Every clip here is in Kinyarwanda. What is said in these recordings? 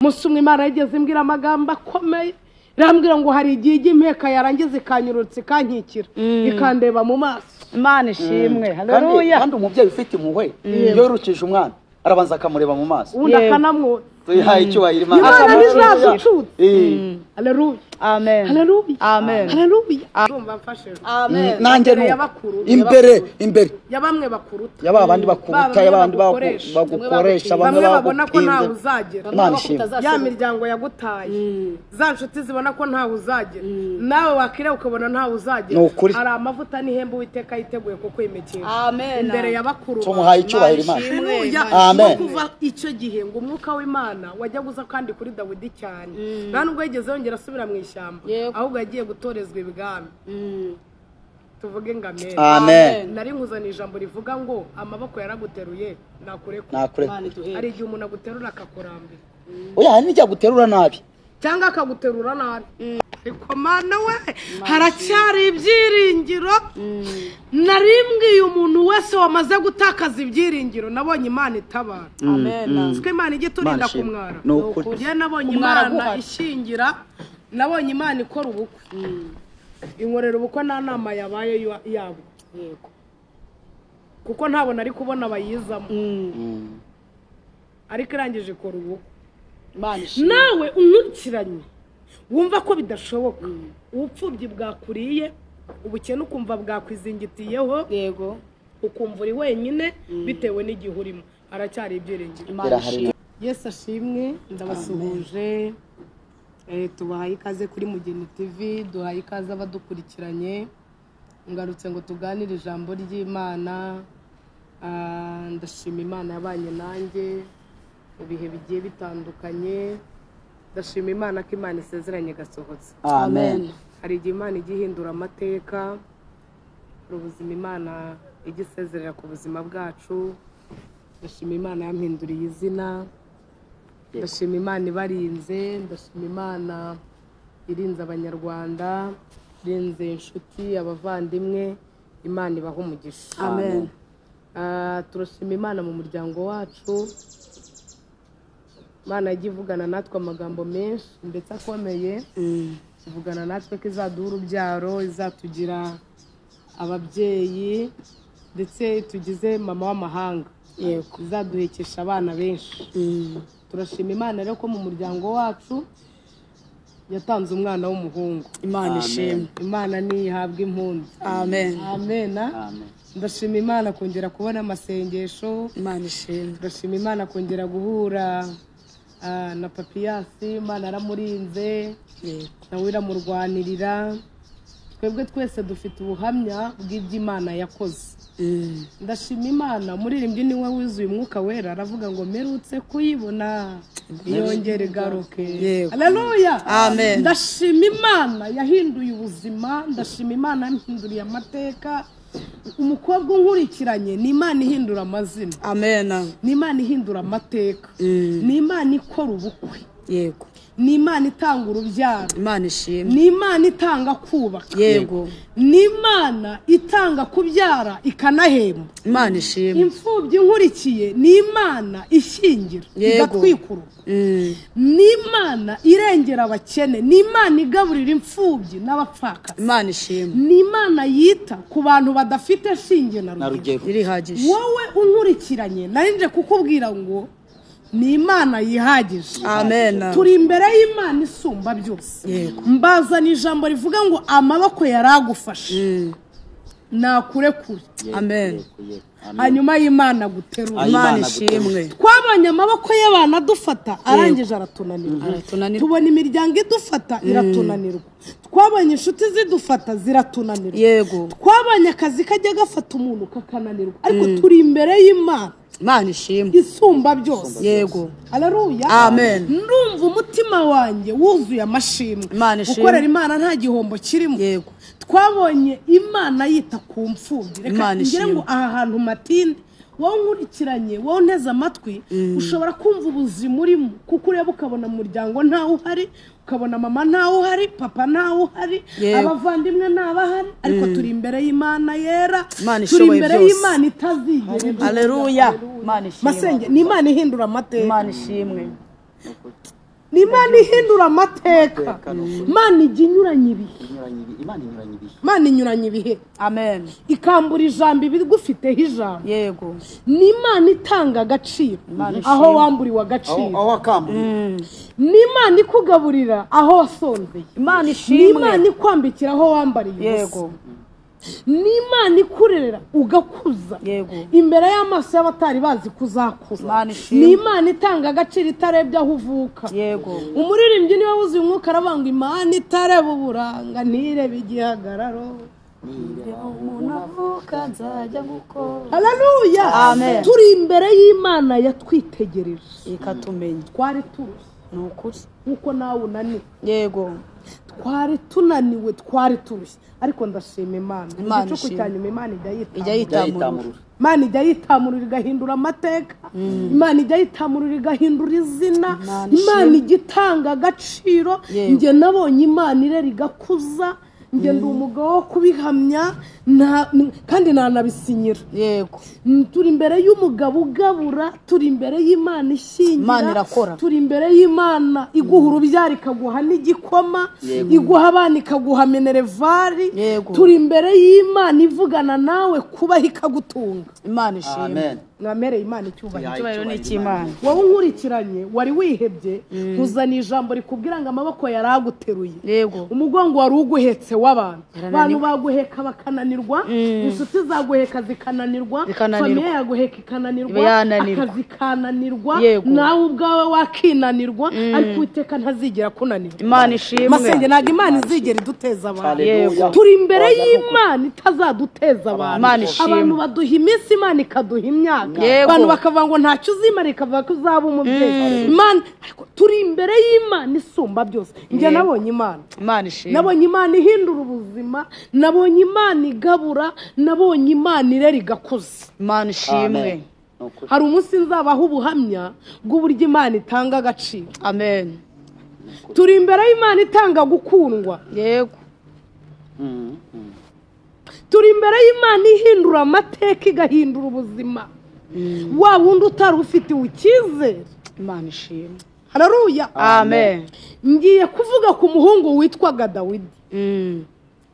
musumwe Imana yigeze imbwira amagambo akomeye irambwira ngo hari igihe impeka yarangiza ikanyurutse ikankikira ikandeba mu maso. Imana ishimwe. Haleluya. Kandi umubyeyi ufite impuhwe yorukije umwana arabanza akamureba mu maso undi akanamwo tuyihaye icyubahiro Imana bizaducutse. Haleluya. Amen. Haleluya. Amen. Haleluya. Ndumva mfashe. Amen. nanjye imbere yabamwe bakuruta yaba abandi bakuruta yabandi bagukoresha bamwe babona ko ntawe uzagera. Imana ishimwe. Ya miryango yagutaye za nshuti zibona ko ntawe uzagera nawe wakire ukabona ntawe uzagera. Hari amavuta n'ihembe Uwiteka yiteguye ko kwimekera. Amen. Imbere y'abakuru tumuhaye icyubahiro Imana. Amen. Kuva icyo gihe ngo umwuka w'Imana wajya guza kandi kuri Dawidi cyane nta nubwo yigeze yongera asubira mu ishyamba ahubwo yagiye gutorezwa ibwami. Tuvuge ngo amen. Nari nkuzana ijambo rivuga ngo amaboko yaraguteruye nakureka. Hari igihe umuntu aguterura akakurambira oya hari n'ijya guterura nabi cyangwa akaguterura nabi. Ariko Mana we haracyari ibyiringiro. Narimbwiye umuntu wese wamaze gutakaza ibyiringiro nabonye Imana itabara. Amen. Siko Imana ijye turinda kumwara. Njye nabonye Imana ishingira, nabonye Imana ikora ubukwe. Inkorera ubukwe nta nama yabaye yabo. Yego. Kuko ntabona ari kubona abayizamo. Ariko irangije ikora ubukwe. Nawe unkurikiranye wumva ko bidashoboka ubupfubyi bwakuriye ubukene ukumva bwakwizingitiyeho yego ukumva uri wenyine bitewe n'igihe urimo aracyari ibyiringiro. Yesu ashimwe. Ndabasuhuje tubahaye ikaze kuri Mugeni TV, duhaye ikaze abadukurikiranye. Ngarutse ngo tuganire ijambo ry'Imana. Ndashima Imana yabanye nanjye mu bihe bigiye bitandukanye. Ndashima Imana ko Imana isezeranye gasohotse. Amen. Hari igihe Imana igihindura amateka, ubuzima Imana igisezerera ku buzima bwacu. Ndashima Imana yampinduriye izina. Ndashima Imana ibarinze. Ndashima Imana irinze abanyarwanda, irinze inshuti, abavandimwe. Imana ibaha umugisha. Amen. Turashima Imana mu muryango wacu. Imana yagiye ivugana natwe amagambo menshi ndetse akomeye. Ivugana natwe ko izaduha urubyaro, izatugira ababyeyi ndetse tugize mama w'amahanga. Yego. Izaduhekesha abana benshi. Turashima Imana rero ko mu muryango wacu yatanze umwana w'umuhungu. Imana ishimwe. Imana nihabwe impundu. Amen. Amen. Ndashima Imana kongera kubona amasengesho. Imana ishimwe. Ndashima Imana kongera guhura na Papiyasi. Imana aramurinze nawe iramurwanirira. Twebwe twese dufite ubuhamya bw'iby'Imana yakoze. Ndashima Imana umuririmbyi niwe wuzuye umwuka wera aravuga ngo merutse kuyibona yongere garuke. Haleluya. Amen. Ndashima Imana yahinduye ubuzima. Ndashima Imana yahinduriye amateka. Umukobwa unkurikiranye ni Imana ihindura amazina. Amen. Ni Imana ihindura amateka. Ni Imana ikora ubukwe. Yego. Ni Imana itanga urubyaro. Imana ishimwe. Ni Imana itanga kubaka. Yego. Ni Imana itanga kubyara ikanahemba. Imana ishimwe. Imfubyi nkurikiye ni Imana ishingira igatwikurura. Ni Imana irengera abakene. Ni Imana igaburira imfubyi n'abapfakazi. Imana ishimwe. Ni Imana yita ku bantu badafite shinge na rugero. Irihagije. Wowe unkurikiranye narinje kukubwira ngo ni Imana yihagije. Amen. Turi imbere y'Imana isumba byose. Yego. Mbazana ijambo rivuga ngo amaboko yaragufashe nakurekure. Amen. Hanyuma y'Imana guterura. Imana ishimwe. Twabonye amaboko y'abana dufata arangije aratunanirwa. Tubona imiryango idufata iratunanirwa. Twabonye inshuti zidufata ziratunanirwa. Yego. Twabonye akazi kajya gafata umuntu kakananirwa. Ariko turi imbere y'Imana. Imana ishimwe. Isumba byose. Yego. Haleluya. Amen. Ndumva umutima wanjye wuzuye amashimwe. Gukorera Imana nta gihombo kirimo. Yego. Twabonye Imana yita ku mfubyi. Reka ngire ngo aha hantu matinde wowe nkurikiranye wowe nteze amatwi ushobora kumva ubuzima urimo kuko ureba ukabona mu muryango ntawe uhari, ukabona mama ntawe uhari, papa ntawe uhari, abavandimwe ntabahari, ariko turi imbere y'Imana yera, turi imbere y'Imana itazigera. Haleluya. Imana ishimwe. Masenge ni Imana ihindura amateka. Imana ishimwe. ni imana ihindura amateka, imana ijya inyuranye ibihe, imana inyuranye ibihe, amen, ikambura ijambo ibigufiteho ijambo, yego, ni imana itanga agaciro aho wamburiwe agaciro, aho wakamburiwe, ni imana ikugaburira aho wasonzeye, imana ni ishimwe, imana ikwambikira aho wambariye yego, ni imana ikurera ugakuza imbere y'amaso y'abatari bazi kuzakuza, ni imana itanga agaciro itarebye aho uvuka, umuririmbyi niwe wuzuye umwuka aravuga ngo imana itareba uburanga ntirebe igihagararo, haleluya, turi imbere y'imana yatwitegereje ikatumenya, twari turushye, ni ukuri, nkuko nawe unaniwe, yego, twari tunaniwe, twari turushye, ariko ndashima imana, igicuku cya nyuma imana ijya yitamurura, imana ijya yitamurura igahindura amateka, imana ijya yitamurura igahindura izina, imana ijya itanga agaciro, njye nabonye imana irera igakuza, njye ndi umugabo wo kubihamya kandi nanabisinyira, yego, turi imbere y'umugabo ugabura, turi imbere y'imana ishyingira, turi imbere y'imana iguha urubyaro ikaguha n'igikoma, iguha abana ikaguha minervari, turi imbere y'imana ivugana nawe kubaho ikagutunga, imana ishimwe, mwamereye imana icyubahiro n'icy'imana. wowe unkurikiranye wari wihebye, uzana ijambo rikubwira ngo amaboko yari aguteruye, yego, umugongo wari uguhetse w'abantu, abantu baguheka bakananirwa, inshuti zaguheka zikananirwa, famiye yaguheka ikananirwa, akazi kananirwa, nawe ubwawe wakinanirwa, ariko Uwiteka ntazigera kunanirwa, imana ishimwe, masenge ntabwo imana izigera iduteza abantu, turi imbere y'imana itazaduteza abantu, abantu baduha iminsi imana ikaduha imyaka, abantu bakavuga ngo ntacyo uzimara, ikavuga ko uzaba umubyeyi, imana turi imbere y'imana isumba byose, njye nabonye imana, nabonye imana ihindura ubuzima, nabonye imana igabura, nabonye imana irera igakuza, imana ishimwe, hari umunsi nzabaho ubuhamya bw'uburyo imana itanga agaciro, amen, turi imbere y'imana itanga gukundwa, yego, turi imbere y'imana ihindura amateka igahindura ubuzima, wa wundi utari ufitiwe icyizere, imana ishimwe, haleluya, amen. ngiye kuvuga ku muhungu witwaga Dawidi,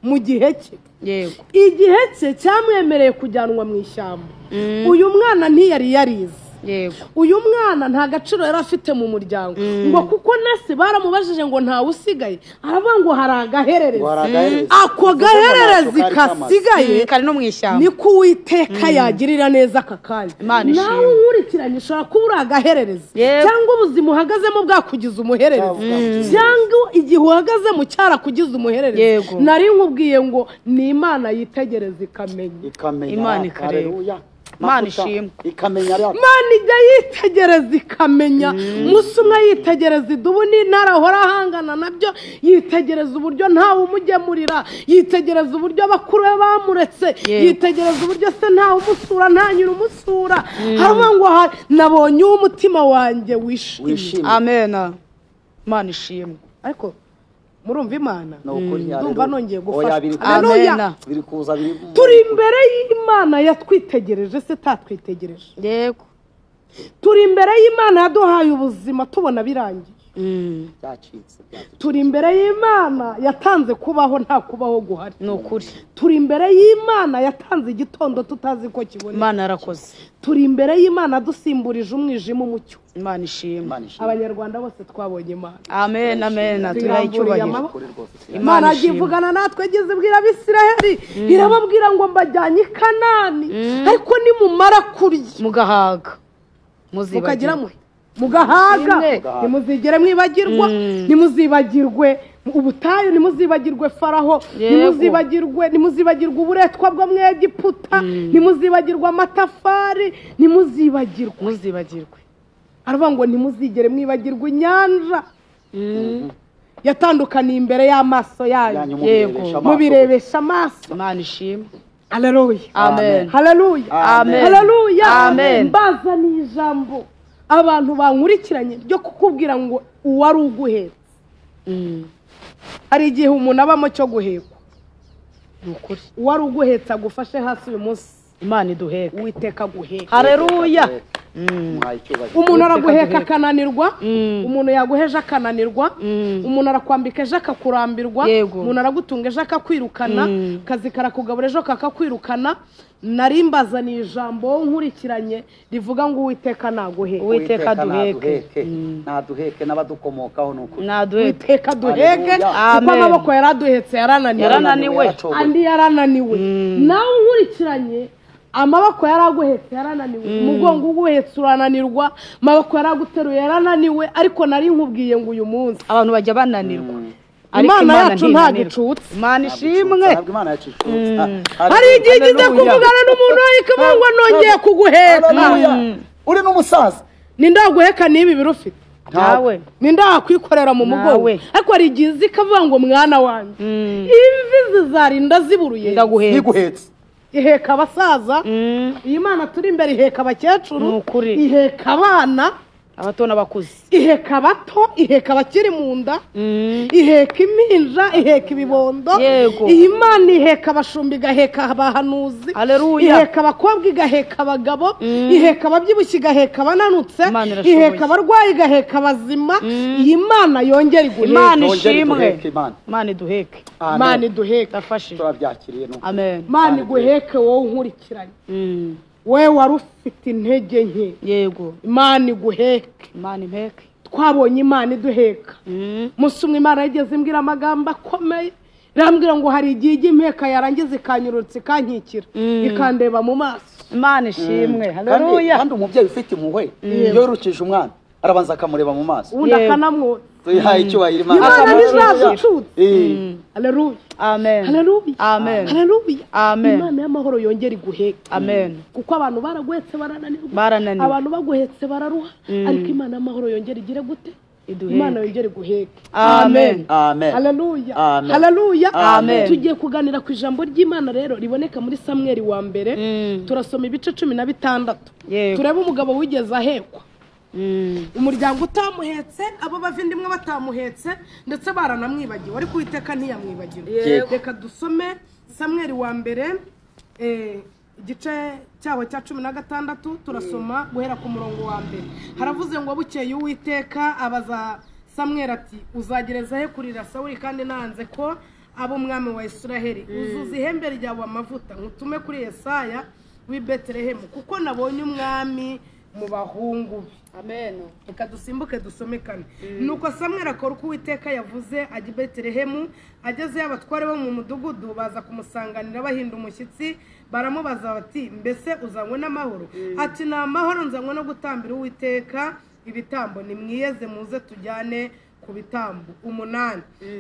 mu gihe cye, yego, igihe cye cyamwemereye kujyanwa mu ishyamba, uyu mwana ntiyari yarize, yego, uyu mwana nta gaciro yari afite mu muryango, ngo kuko nase baramubajije ngo ntawe usigaye, aravuga ngo hari agahererezi, ako gahererezi kasigaye kari no mu ishyamba, niko Uwiteka yagirira neza aka kanya, nawe unkurikiranye ushobora kuba uri agahererezi, cyangwa ubuzima uhagazemo bwakugize umuhererezi, cyangwa igihe uhagazemo cyarakugize umuhererezi, nari nkubwiye ngo ni imana yitegereza ikamenya, imana ikareba, imana ishimwe, imana ijya yitegereza ikamenya, musi umwe yitegereza idubu n'intara ahora ahangana nabyo, yitegereza uburyo ntawe umugemurira, yitegereza uburyo bakuru be bamuretse, yitegereza uburyo se ntawe umusura nta nyiri umusura, haravuga ngo nabonye uw'umutima wanjye wishimye, amen, imana ishimwe, ariko murumva imana, ndumva nongeye gufasha, turi imbere y'imana yatwitegereje se tatwitegereje, yego, turi imbere y'imana yaduhaye ubuzima tubona birangiye, turi imbere y'imana yatanze kubaho nta kubaho guhari, ni ukuri, turi imbere y'imana yatanze igitondo tutazi ko kiboneka, imana yarakoze, turi imbere y'imana dusimburije umwijima umucyo, imana ishimwe, abanyarwanda bose twabonye imana, amen, amen, turaye icyubahiro, imana agivugana natwe ageze ibwira Abisiraheli, irababwira ngo mbajyanye i Kanani, ariko nimumara kurya mugahaga, mukagira mugahaga, nimuzigere mwibagirwa, nimuzibagirwe ubutayu, nimuzibagirwe Faraho, nimuzibagirwe uburetwa bwo mu Egiputa, nimuzibagirwe amatafari, nimuzibagirwe, aravuga ngo nimuzigere mwibagirwa inyanja yatandukaniye imbere y'amaso yanyu, yego, mubirebesha amaso, imana ishimwe, haleluya, amen, haleluya, amen, haleluya, amen. Mbaza ni ijambo abantu bankurikiranye ryo kukubwira ngo uwari uguhetse, hari igihe umuntu abamo cyo guhekwa, ni ukuri, uwari uguhetse agufashe hasi uyu munsi, imana iduheka, Uwiteka guheka, haleluya, umuntu araguheka akananirwa umuntu yaguheje akananirwa umuntu arakwambika ejo akakurambirwa umuntu aragutunga ejo akakwirukana kazi karakugabura ejo kakakwirukana narimbaza ni ijambo nkurikiranye rivuga ngo Uwiteka naguheke Uwiteka duheke naduheke n'abadukomokaho nuko Uwiteka duheke kuko amaboko yaraduhetse yarananiwe andi yarananiwe nawe nkurikiranye amaboko yaraguhetse yarananiwe umugongo uguhetse urananirwa amaboko yaraguteruye yarananiwe ariko nari nkubwiye ngo uyu munsi abantu bajya bananirwa Imana yacu nta gicutse Imana ishimwe hari igihe ijya kuvugana n'umuntu ikavuga nongeye kuguheka uri n'umusaza nindaguheka nibi birufite nawe nindakwikorera mu mugongo ariko hari igihe ikavuga ngo mwana wanjye imvi zizarinda ziburuye ndaguhetse iheka abasaza iyi Mana turi imbere iheka abakecuru iheka abana abato n'abakuze iheka abato iheka abakiri mu nda iheka impinja iheka ibibondo iyi Mana iheka abashumbi igaheka abahanuzi iheka abakobwa igaheka abagabo iheka ababyibushye igaheka abananutse iheka abarwayi igaheka abazima iyi Mana yongera iguheke Imana ishimwe Imana iduheke Imana iduheke afashe turabyakiriye no amen Imana iguheke wowe nkurikiranye wewe wari ufite intege nke yego Imana iguheke Imana impeke twabonye Imana iduheka musumwe Imana yigeze imbwira amagambo akomeye irambwira ngo hari igihe impeka yarangiza ikanyurutse ikankikira ikandeba mu maso Imana ishimwe haleluya kandi umubyeyi ufite impuhwe yorukije umwana arabanza akamureba mu maso undi akanamwota tuyihaye icyubahiro Imana ntizaducutse haleluya amen haleluya amen haleluya amen Imana y'amahoro yongera iguheke amen kuko abantu baraguhetse barananirwa abantu baguhetse bararuha ariko Imana y'amahoro yongera igire gute Imana yongera iguheke amen amen haleluya haleluya tugiye kuganira ku ijambo ry'Imana rero riboneka muri Samweli wa mbere turasoma ibice 16 turebe umugabo wigeze ahekwa umuryango utamuhetse abo bavindimwe batamuhetse ndetse baranamwibagiwe ariko Uwiteka ntiyamwibagiwe reka dusome Samweli wa mbere igice cyaho cya 16 turasoma guhera ku murongo wa mbere haravuze ngo bukeye Uwiteka abaza Samweli ati uzagereza he kurira Sawuli kandi nanze ko abo umwami wa Isiraheli uzuza ihembe ryawe amavuta ngutume kuri Yesaya w'i Betelehemu kuko nabonye umwami mu bahungu amen reka dusimbuke dusomekane nuko Samweli akora uko Uwiteka yavuze ajya i Betelehemu ageze abatware bo mu mudugudu baza kumusanganira bahinda umushyitsi baramubaza bati mbese uzanywe n'amahoro ati na amahoro nzanywe no gutambira Uwiteka ibitambo nimwiyeze muze tujyane ku bitambo 8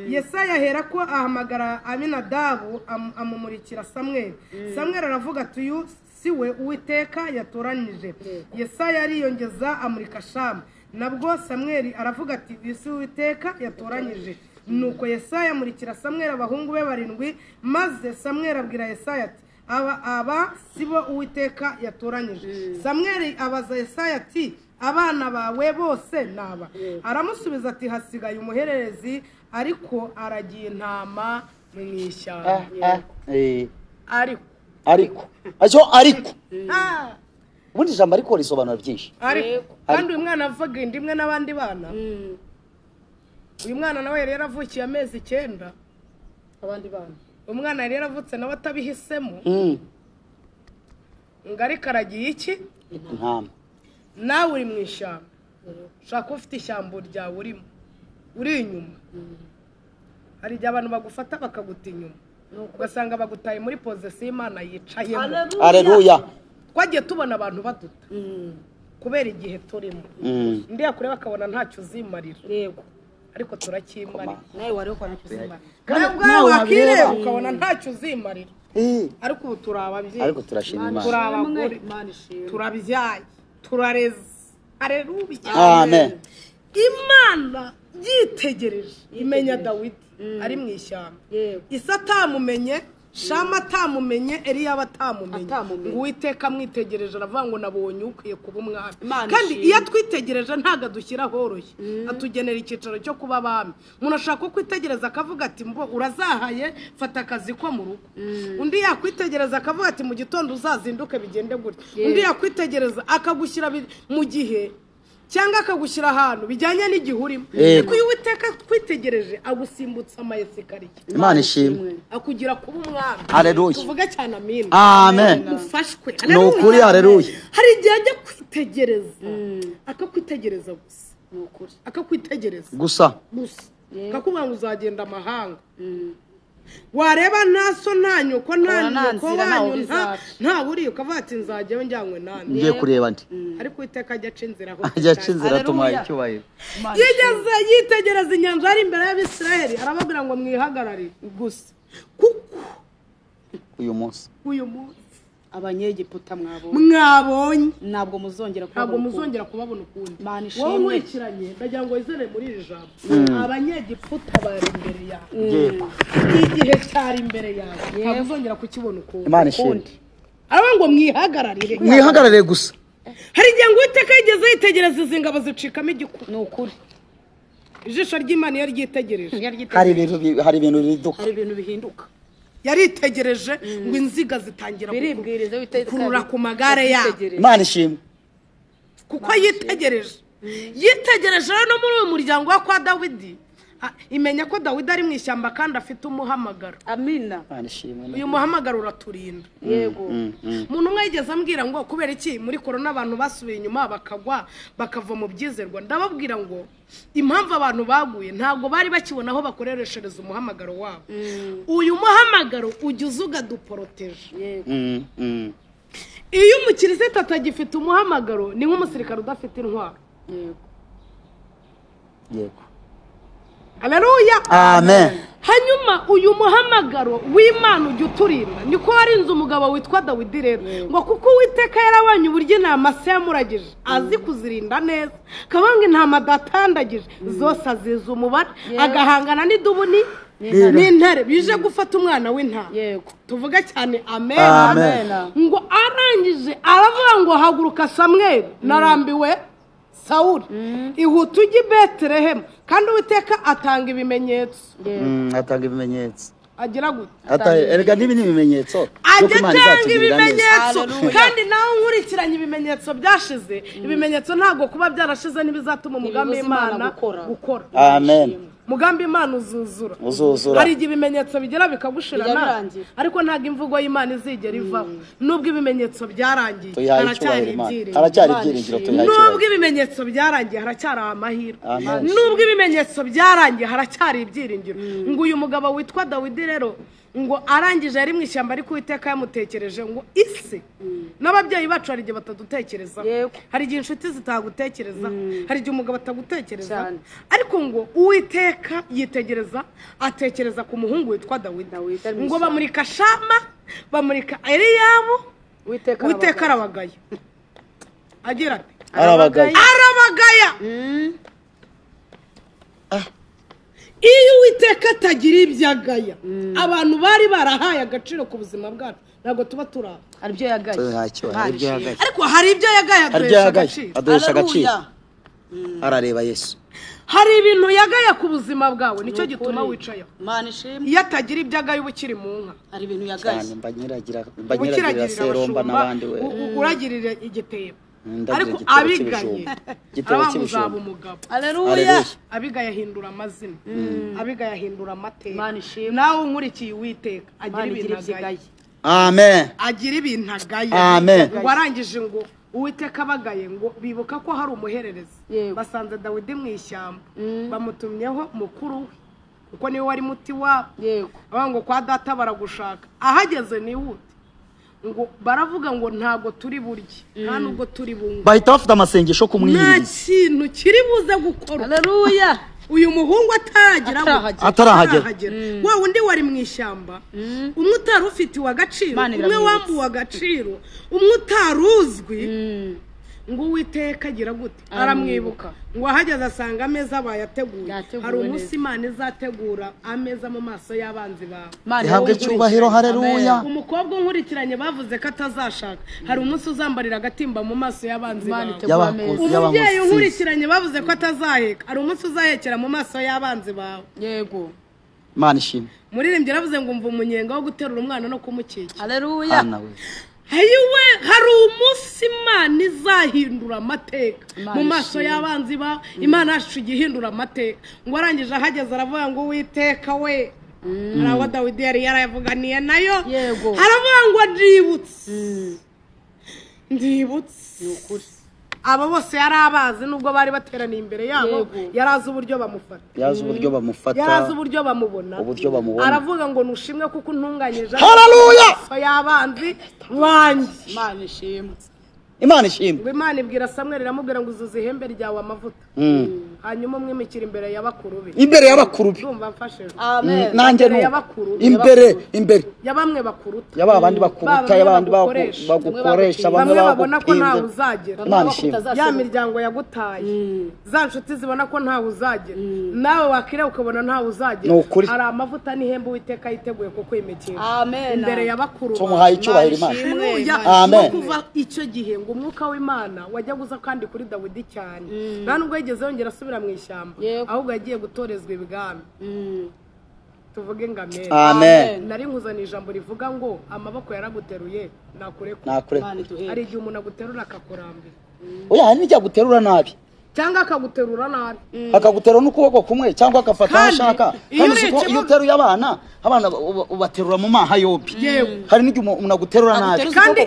Yesaya ahera ko ahamagara Aminadabu amumurikira Samweli Samweli aravuga ati uyu siwe Uwiteka yatoranije Yesaya ariyongeza amurika Shamu nabwo Samweli aravuga ati bisi Uwiteka yatoranyije nuko Yesaya amurikira Samweli abahungu be 7 maze Samweli abwira Yesaya ati aba sibo Uwiteka yatoranyije Samweli abaza Yesaya ati abana bawe bose naba aramusubiza ati hasigaye umuhererezi ariko aragiye intama mu ishyamba ariko ubundi ijambo ariko risobanura byinshi kandi uyu mwana avuga indimwe n'abandi bana uyu mwana nawe yari yaravukiye amezi 9 abandi bana umwana yari yaravutse nawe atabihisemo ngari karagiye iki intama nawe uri mu ishyamba ushaka ufite ishyamba ryawe urimo uri inyuma hari igihe abantu bagufata bakaguta inyuma ugasanga bagutaye muri pozisiyo Imana yicayemo haleluya twagiye tubona abantu baduta kubera igihe turimo ndi yakureba akabona ntacyo uzimarira yego ariko turakimara nawe wari ukora ntacyo nawe wakireba ukabona ntacyo uzimarira ariko ubu turababyeyi ariko turashima Imana turabagore turabyaye turareze haleluya amen Imana yitegereje imenya Dawidi ari mu ishyamba Isa atamumenye Shama atamumenye Eliya batamumenye ngo Uwiteka mwitegereje aravuga ngo nabonye ukwiye kuba umwami kandi iyo twitegereje ntaga dushyira horoshye atugenera ikicaro cyo kuba abami umuntu ashaka kwitegereza akavuga ati mbo urazahaye fata akazi ko mu rugo undi yakwitegereza akavuga ati mu gitondo uzazinduke bigende gutya undi yakwitegereza akagushyira mu gihe cyangwa akagushyira ahantu bijyanye n'igihurimo ariko iyo Uwiteka twitegereje agusimbutsa amayesikariye Imana ishimwe akugira kuba umwami haleluya tuvuga cyane amen amen mufashwe n'ukuri haleluya hari igihe ajya kwitegereza akakwitegereza gusa n'ukuri akakwitegereza gusa akakubwira ngo uzagenda amahanga wareba ntaso nta nyoko nta nyoko wanyu nta buri ukavuga ati nzajyayo njyanywe nande ngiye kureba ndi ariko Uwiteka ajya acinzira aho ajya acinzira tumaye icyubahiro yigeze yitegereza inyanja ari imbere y'Abisirayeli arababwira ngo mwihagararire gusa kuko uyu munsi abanyegiputa mwabonye ntabwo muzongera kubabona ukundi wowe mwikiranye ndagira ngo wizere muri iri jambo abanyegiputa bari imbere yawe igihe cyari imbere yawe ntabwo uzongera kukibona ukundi aba ngo mwihagararire gusa hari igihe ngo Uwiteka yigeze yitegereza izi ngabo zicikamo igikuba ni ukuri ijisho ry'Imana iyo ryitegereje hari ibintu bihinduka yaritegereje ngo inziga zitangira kurura ku magare yabo Imana ishimwe kuko yitegereje no muri uyu muryango wa kwa Dawidi imenya ko Dawidi ari mu ishyamba kandi afite umuhamagaro amina uyu muhamagaro uraturinda yego umuntu umwe yigeze ambwira ngo kubera iki muri corona abantu basubiye inyuma bakava mu byizerwa ndababwira ngo impamvu abantu baguye ntabwo bari bakibona aho bakoreshereza umuhamagaro wabo uyu muhamagaro ujya ugaduporoteje iyo umukirisitu atagifite umuhamagaro ni nk'umusirikare udafite intwaro yego haleluya amen hanyuma uyu muhamagaro w'Imana ujya uturinda niko warinze umugabo witwa Dawidi rero ngo kuko Uwiteka yarabanye uburyo intama se yamuragije azi kuzirinda neza kabanga intama datandagije zose aziza umubare agahangana n'idubuni n'intare bije gufata umwana w'intama tuvuga cyane amen ngo arangije aravuga ngo haguruka Samweli narambiwe Sauli ihuta ujye i Betelehemu kandi Uwiteka atanga ibimenyetso agira gute erega nibi ni ibimenyetso atanga ibimenyetso kandi nawe nkurikiranye ibimenyetso byashize ibimenyetso ntago kuba byarashize n'ibizatuma umugambi w'Imana gukora amen mugambi Imana uzuzura hari igihe ibimenyetso bigera bikagushirana ariko ntago imvugo y'Imana izigera ivaho nubwo ibimenyetso byarangiye haracyari ibyiringiro nubwo ibimenyetso byarangiye haracyari amahirwe nubwo ibimenyetso byarangiye haracyari ibyiringiro ngo uyu mugabo witwa Dawidi rero ngo arangije ari mu ishyamba ariko Uwiteka yamutekereje ngo ise n'ababyeyi bacu hari igihe batadutekereza hari igihe inshuti zitagutekereza hari igihe umugabo atagutekereza ariko ngo Uwiteka yitegereza atekereza ku muhungu witwa Dawidi ngo bamurika Shama bamurika Eliyabu Uwiteka arabagaya agira ati arabagaya iyo Uwiteka atagira ibyagaya abantu bari barahaye agaciro ku buzima bwacu ntabwo tuba turaha hari ibyo yagaye ariko hari ibyo yagaye aduhesha agaciro arareba Yesu hari ibintu yagaya ku buzima bwawe nicyo gituma wicayeho Imana ishimwe iyo atagira ibyagaye uba ukiri mu nka hari ibintu yagaye mbanyiragira seromba n'abandi we uragirira igitebo ariko abiganye abamuzaba umugabo haleluya abigaye ahindura amazina abigaye ahindura amateka nawe nkurikiye Uwiteka agira ibintu agaye amen agira ibintu agaye warangije ngo Uwiteka abagaye ngo bibuka ko hari umuhererezi basanze Dawidi mu ishyamba bamutumyeho mukuru we kuko niwe wari muti wabo ngo kwa data baragushaka ahageze nihute ngo baravuga ngo ntago turi burye nta nubwo turi bunga bahita bafite amasengesho kumwihiriza nta kintu kiri buze gukora haleluya uyu muhungu atarahagera wa wundi wari mu ishyamba umwe utari ufite agaciro umwe wambuwe agaciro umwe utaruzwi ngo Uwiteka agira gute aramwibuka ngo ahageze asanga ameza bayateguye hari umunsi Imana izategura ameza mu maso y'abanzi bawe ihabwe cyubahiro haleluya umukobwa nkurikiranye bavuze ko atazashaka hari umunsi uzambarira agatimba mu maso y'abanzi bawe umubyeyi nkurikiranye bavuze ko atazaheka hari umunsi uzahekera mu maso y'abanzi bawe yego Imana ishimwe muririmbye yaravuze ngo umva umunyenga wo guterura umwana no kumukikira haleluya hayiwe hari umunsi Imana izahindura amateka mu maso y'abanzi bawe Imana yacu igihindura amateka ngo arangije ahageze aravuga ngo Uwiteka we arawa Dawidi yari yaravuganiye nayo aravuga ngo ndibutse n'ukuri aba bose yari abazi nubwo bari bateraniye imbere yabo yarazi uburyo bamufata yarazi uburyo bamubona aravuga ngo nushimwe kuko untunganyije haleluya y'abanzi banjye Imana ishimwe Imana ibwira Samuel iramubwira ngo uzuze ihembe ryawe amavuta hanyuma umwimikira imbere y'abakuru be urumva mfashije amen nanjye imbere yabamwe bakuruta yabandi bakuruta yabandi bagukoresha bamwe babona ko ntawe uzagera ya miryango yagutaye za nshuti zibona ko ntawe uzagera nawe wakire ukabona ntawe uzagera hari amavuta n'ihembe Uwiteka yiteguye ko kwimikira imbere y'abakuru tumuhaye icyubahiro Imana amen kuva icyo gihe ngo umwuka w'Imana wajya guza kandi kuri Dawidi cyane nta nubwo yigeze yongera asubira mu ishyamba ahubwo yagiye gutorezwa ibwami tuvuge ngo amen nari nkuzana ijambo rivuga ngo amaboko yaraguteruye nakure hari igihe umuntu aguterura akakurambira oya hari n'ijya guterura nabi cyangwa akaguterura nabi akaguterura n'ukuboko kumwe cyangwa akafata ashaka iyo uteruye abana ubaterura mu maha yombi hari n'igihe umuntu aguterura nabi kandi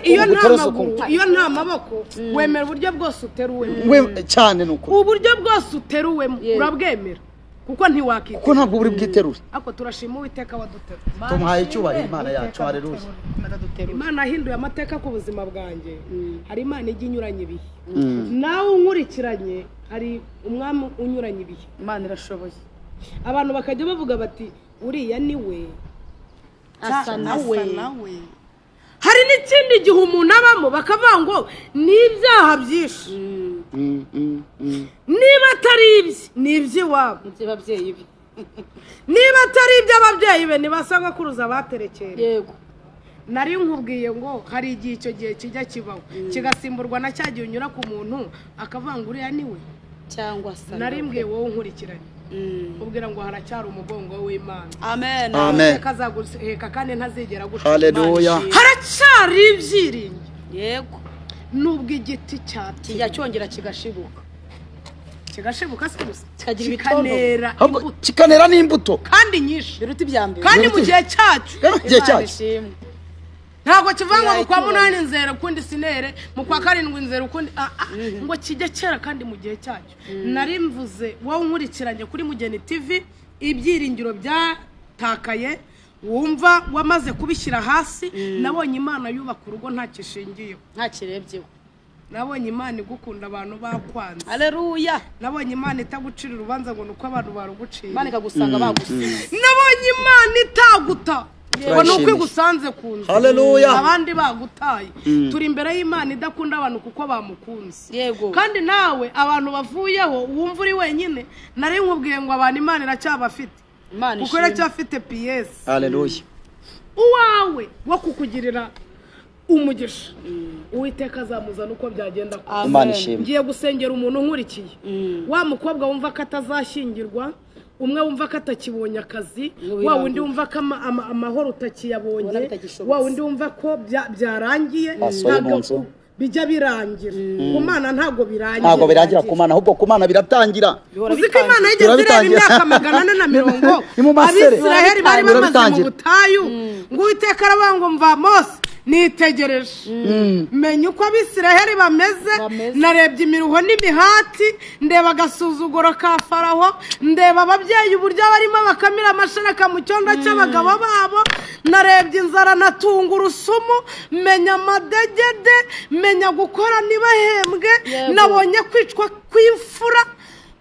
iyo nta maboko wemera uburyo bwose uteruwemo cyane nuko uburyo bwose uteruwemo urabwemera kuko ntiwakita kuko ntabwo buri bwiterure ariko turashima Uwiteka waduterura tumuhaye icyubahiro Imana yacu haleluya Imana ahinduye amateka ku buzima bwanjye hari Imana ijya inyuranye ibihe nawe unkurikiranye hari umwami unyuranye ibihe Imana irashoboye abantu bakajya bavuga bati uriya niwe asa nawe hari n'ikindi gihe umuntu abamo bakavuga ngo n'ibyaha byinshi niba atari ibye ni iby'iwabo by'ababyeyi be niba atari iby'ababyeyi be ntibasanga kuruza baterekera yego nari nkubwiye ngo hari igihe icyo gihe kijya kibaho kigasimburwa na cya gihe unyura ku muntu akavuga ngo uriya niwe cyangwa se nari mbwiye wowe unkurikiranye ubwira ngo haracyari umugongo w'Imana amen amen kazaguheka kandi ntazigera guca haleluya haracyari ibyiringiro yego nubwo igiti kijya cyongera kigashibuka se gusa kikanera n'imbuto kandi nyinshi biruta ibyambere kandi mu gihe cyacu ntabwo kivanga mu kwa munani nzera ukundi sinere mu kwa karindwi nzera ukundi ngo kijya kera kandi mu gihe cyacu nari mvuze wowe unkurikiranye kuri Mugeni TV ibyiringiro byatakaye wumva wamaze kubishyira hasi nabonye Imana yubaka urugo nta kishingiyeho nta kirebyeho nabonye Imana igukunda abantu bakwanze haleluya nabonye Imana itagucira urubanza ngo nuko abantu baruguciye Imana ikagusanga bagusize nabonye Imana itaguta ngo nuko igusanze kunze haleluya abandi bagutaye turi imbere y'Imana idakunda abantu kuko bamukunze yego kandi nawe abantu bavuyeho wumva uri wenyine nari nkubwiye ngo abantu Imana iracyabafite kuko iracyafite PS haleluya uwawe wo kukugirira umugisha Uwiteka azamuzana uko byagenda ngiye gusengera umuntu nkurikiye wa mukobwa wumva ko atazashyingirwa umwe wumva ko atakibonye akazi wa wundi wumva ko amahoro utakiyabonye wa wundi wumva ko byarangiye bijya birangira ku Mana ntabwo birangira ku Mana ahubwo ku Mana biratangira uzi ko Imana yigeze ireba imyaka 440 Abisiraheli bari bamaze mu butayu ngo Uwiteka aravuga ngo mva Mose nitegereje menya uko Abisiraheli bameze narebye imiruho n'imihati ndeba agasuzuguro ka Faraho ndeba ababyeyi uburyo barimo bakamira amashereka mu cyondo cy'abagabo babo narebye inzara natunga urusumu menya amadegede menya gukora ntibahembwe nabonye kwicwa kw'imfura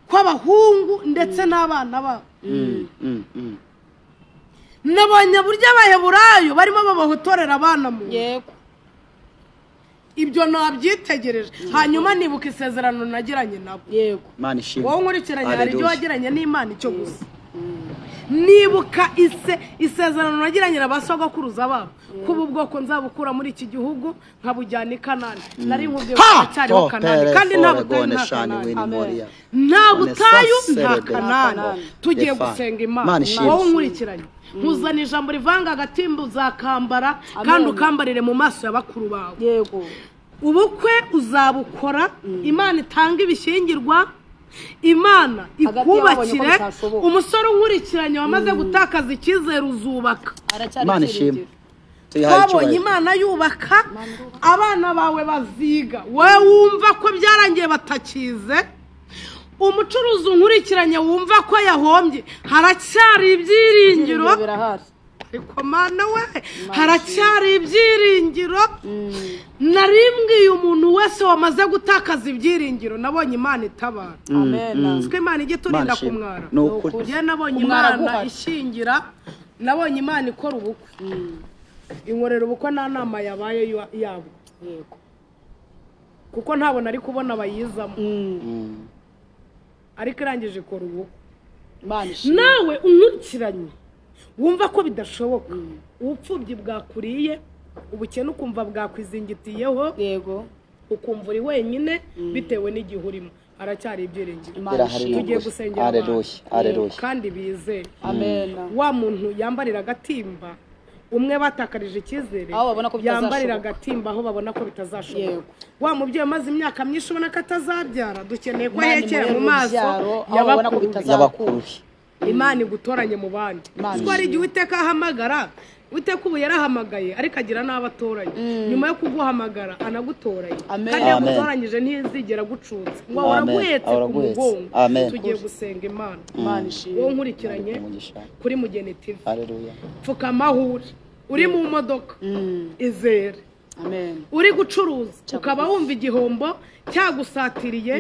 kw'abahungu ndetse n'abana babo nabonye buryo abaheburayo barimo babahotorera abana mu yego ibyo nabyitegereje hanyuma nibuka isezerano nagiranye nabo yego Imana ishimwe wowe nkurikiranye hari ibyo wagiranye n'Imana icyo gusa nibuka isezerano nagiranye n'abasogokuruza babo kuba ubwoko nzabukura muri iki gihugu nkabujyana i Kanani nari nkubwiye ko cyariho Kanani kandi nta butayu nta Kanani tugiye gusenga Imana wowe nkurikiranye ntuzana ijambo rivanga agatimba uzakambara kandi ukambarire mu maso y'abakuru bawe yego ubukwe uzabukora Imana itanga ibishyingirwa Imana ikubakire umusore unkurikiranye wamaze gutakaza icyizere uzubaka Imana ishimwe twabonye Imana yubaka abana bawe baziga wowe wumva ko byarangiye batakize umucuruzi unkurikiranye wumva ko yahombye haracyari ibyiringiro ariko Mana we haracyari ibyiringiro narimbwiye umuntu wese wamaze gutakaza ibyiringiro nabonye Imana itabara amen twe Imana igiturinda kumwara je nabonye Imana ishingira nabonye Imana ikora ubukwe inkorera ubukwe nta nama yabaye yabo yego kuko ntabona ari kubona abayizamo ariko irangije ikora ubukwe nawe unkurikiranye wumva ko bidashoboka ubupfubyi bwakuriye ubukene ukumva bwakwizingitiyeho yego ukumva uri wenyine bitewe n'igihe urimo haracyari ibyiringiro tugiye gusengera Haleluya kandi bizeye amen wa muntu yambarira agatimba umwe batakarije icyizere yambarira agatimba aho babona ko bitazashoboka wa mubyeyi maze imyaka myinshi ubona ko atazabyara dukeneye ko yekera mu maso y'abakuru Imana igutoranye mu bandi twari igihe Uwiteka ahamagara Uwiteka ubu yarahamagaye ariko agira n'abatoranye nyuma yo kuguhamagara anagutoranye kandi yagutoranyije ntizigera gucutse ngo waraguhetse ku mugongo tugiye gusenga Imana wowe nkurikiranye kuri Mugeni TV pfuka amahuri uri mu modoka izere uri gucuruza ukaba wumva igihombo cyagusatiriye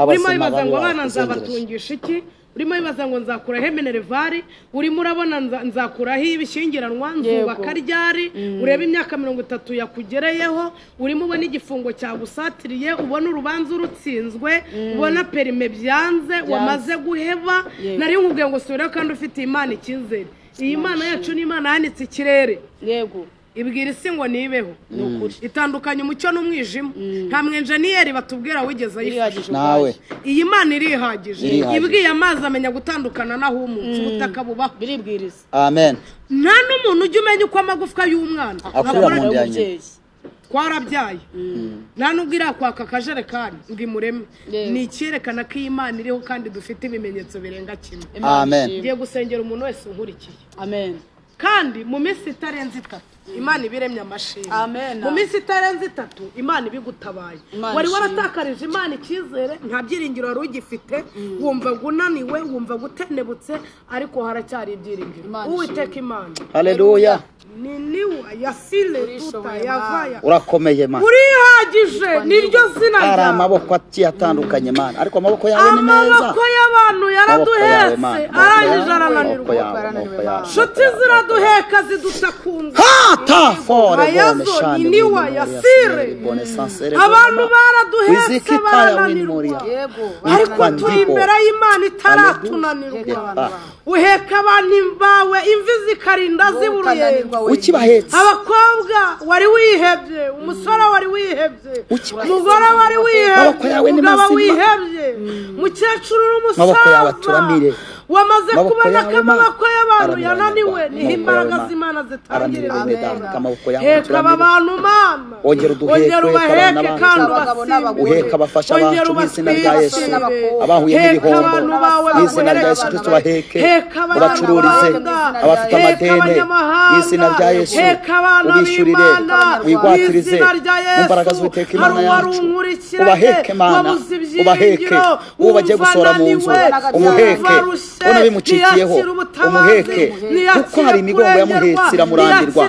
urimo bibaza ngo abana nzabatungisha iki urimo bibaza ngo nzakuraho minervari urimo urabona nzakuraho ibishyingiranwa nzubaka ryari ureba imyaka 30 yakugereyeho urimo ubona igifungo cyagusatiriye ubona urubanza urutsinzwe ubona perime byanze wamaze guheba nari nkubwiye ngo sura kandi ufite Imana icyizere iyi Imana yacu ni Imana yanitse ikirere yego ibwira isi ngo nibeho itandukanye umucyo n'umwijima nta mwenjeniyeri batubwira wigeze ayifasha nawe iyi Mana irihagije ibwiye amazi amenya gutandukana naho umuntu ubutaka bubaho biribwiriza amen nta n'umuntu ujya umenya uko amagufwa y'umwana akura mu ndyanyi twarabyaye nta nubwo irakwaka akajerekani ngo imureme ni icyerekana ko iyi Imana iriho kandi dufite ibimenyetso birenga kimwe amen ngiye gusengera umuntu wese unkurikiye amen kandi mu minsi itarenze 3 Imana ibiremye amashini mu minsi itarenze 3 Imana ibigutabaye wari waratakarije Imana icyizere nta byiringiro wari ugifite wumva gunaniwe wumva gutenebutse ariko haracyari ibyiringiro Uwiteka Imana haleluya niniwa yasile tuta yavaya urakomeye Mana urihagije niryo zina ryawe ari amaboko atandukanye Mana ariko amaboko yawe ni meza amaboko y'abantu yaraduhetse arangije arananirwa shuti ziraduheka zidusakunza ayazo niniwa yasire abantu baraduhetse barananirwa ariko turi imbere y'Imana itaratunanirwa uheka abantu bawe imvi zikarinda ziburuye ukibahetse abakobwa wari wihebye umusore wari wihebye umugore wari wihebye umugabo wihebye mukecuru n'umusaza wamaze kubona ko amaboko y'abantu yananiwe niho imbaraga z'Imana zitangirira heka aba bantu Mana ongera ubaheke kandi uheka abafasha bacu mu izina rya Yesu abahuye n'ibihombo mu izina rya Yesu Kristo baheke ubacururize abafite amadeni mu izina rya Yesu ubishyurire wigwatirize imbaraga z'Uwiteka Imana yacu ubaheke Mana ubaheke uwo bagiye gusohora mu nzu umuheke ona bimucikiyeho umuheke kuko hari imigongo yamuhetse iramurambirwa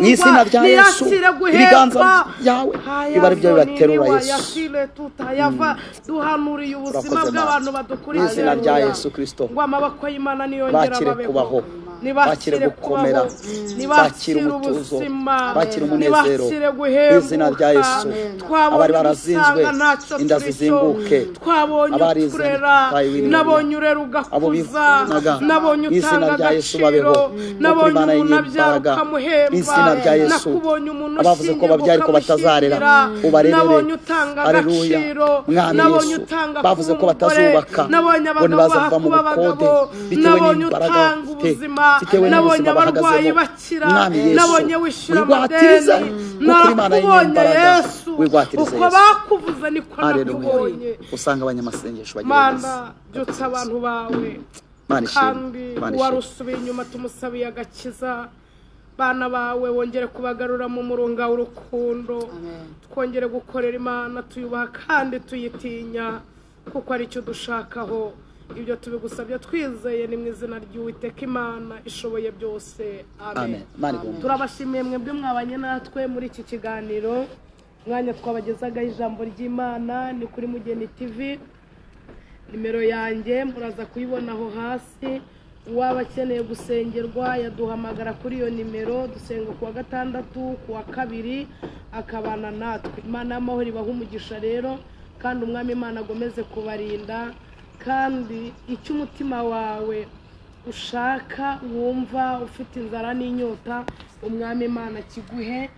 mu izina rya Yesu ibiganza byawe bibari byo bibaterura Yesu duhanuriye ubuzima bw'abantu badukuriye mu izina rya Yesu Kristo ngo amaboko y'Imana niyongera babaho bakire gukomera, bakire umutuzo, bakire umunezero, izina rya Yesu. Abari barazinzwe inda zizinguke, abari nabonye urera ugakuza, nabonye utanga agaciro, nabonye umuntu abyara ukamuhemba, nakubonye umuntu abavuze ko babyari ko batazarera ubarerere, haleluya. Mwami Yesu, bavuze ko batazubaka ngo ntibazava mu bukode bitewe n'imbaraga bitewe n'ubuzima bahagazemo. Mwami Yesu, wigwatiriza kuko Imana y'imbaraga, wigwatiriza uko bakuvuze niko nakubonye. Usanga abanyamasengesho bagerageza byutsa abantu bawe kandi warusubiye inyuma, tumusabiye agakiza bana bawe, wongere kubagarura mu murunga w'urukundo, twongere gukorera Imana tuyubaha kandi tuyitinya kuko ari cyo dushakaho. Ibyo tubigusabye twizeye ni mu izina ry'Uwiteka Imana ishoboye byose, amen. Turabashimiye mwebwe mwabanye natwe muri iki kiganiro, mwanya twabagezagaho ijambo ry'Imana ni kuri Mugeni TV. Nimero yanjye muraza kuyibonaho hasi, waba akeneye gusengerwa yaduhamagara kuri iyo nimero. Dusenga kuwa gatandatu, kuwa kabiri, akabana natwe. Imana y'amahoro ibahe umugisha rero, kandi umwami Imana agomeze kubarinda, kandi icyo umutima wawe ushaka wumva ufite inzara n'inyota, umwami Imana kiguhe.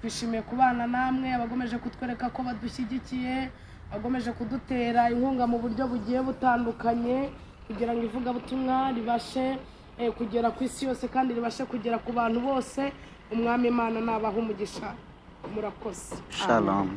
Twishimiye kubana namwe, abagomeje kutwereka ko badushyigikiye, agomeje kudutera inkunga mu buryo bugiye butandukanye kugira ngo ivugabutumwa ribashe kugera ku isi yose kandi ribashe kugera ku bantu bose. Umwami Imana nabaha umugisha. Murakoze. Shalom.